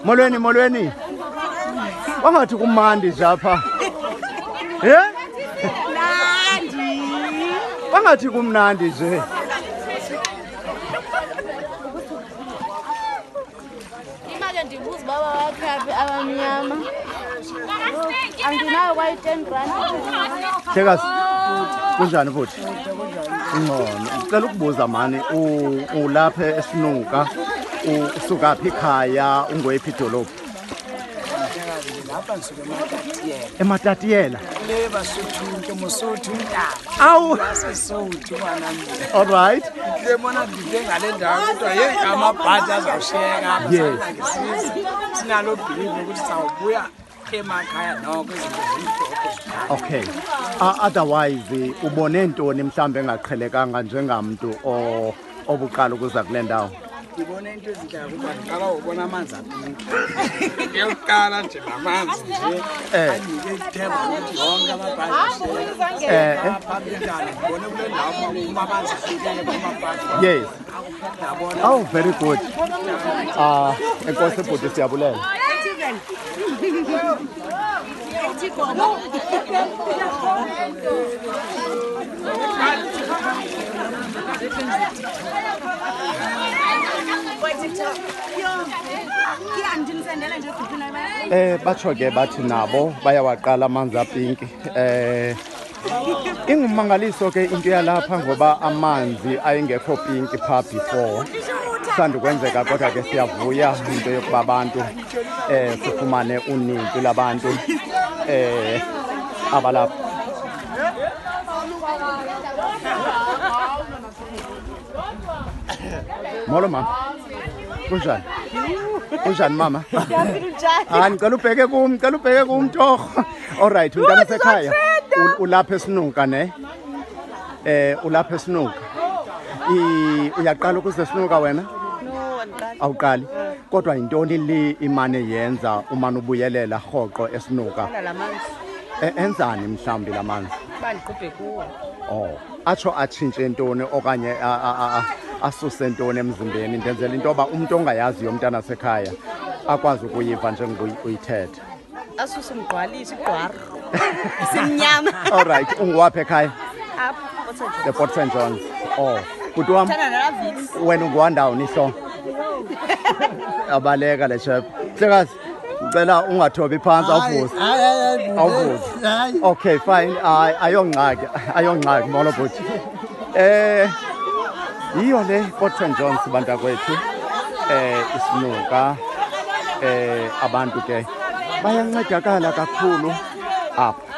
Molweni. Wangathi kumandi nje apha. Nandi. Wangathi kumnandi nje. Imake ndibuza baba wakhe abamnyama. Anginayo kwa 10 rand. Hlekazi. Kunjani futhi? Ngcono. Ngicela ukubuza mani ulapha esinuka usuka phi ekhaya ungwephi idolophu? Lapha ngisuke eMatatiyela. le basotho ke mosotho Awu. basesotho manami. All right. Le mona ngide ngale ndawo kodwa hey amabhaji azawusheka apha Yes. ngisiza. Sinalo believe ukuthi sawubuya emakhaya noko izinto zimhlophe. Okay. Otherwise ubone ntoni mhlambe engaqhelekanga njengamuntu obuqala ukuza kule ndawo? Ngibona into ezinhle ukuba ngiqala ubona amanzi aphinki. Ngiyoqala nje namanzi nje. Anike ithemba ukuthi yonke amabhaji asheka. Apha bindala ngibone kule ndawo uma amanzi afikele kumabhaji. Yes. Oh, very good. Enkosi bhuti siyabulela. Batsho ke bathi nabo bayawaqala amanzi apinki. Ingumangaliso ke into yalapha ngoba amanzi ayengekho pinki pha before. Sanda kwenzeka kodwa ke siyavuya into yokuba abantu sifumane uninzi labantu abalapha. Molo mama. Kunjani? Kunjani mama? Ngicela ubheke kumtorho. All right, umntana sekhaya. Ulapha esinuka ne? Ulapha esinuka. Uyaqala ukuze sinuka wena? No, andiqali. Awuqali. Kodwa intoni le imane yenza uma ubuyelela hoqo esinuka? Lamanzi. Enzani mhlambi lamanzi? Bandiqubhe kuwo. Oh, atsho atshintshe intoni okanye asuse intoni emzimbeni ndenzela into yoba umuntu ongayaziyo umntana sekhaya akwazi ukuyiva njengokuyithetha. Asuse umgqwalisi igqwaro. Simnyama. All right, unguwaphi ekhaya? Apha. The Port St Johns. Oh, kuthi wam Thana nalavix. wena unguwandawuni ihlo. Abaleka le chef. Hlekazi, ngicela ungathobi phansi awuvuze. Awuvuze. Okay, fine. Ayongxaki molo bhuti. Yiyo le Port St Johns bantakwethu. Isinuka abantu ke bayancedakala kakhulu apha.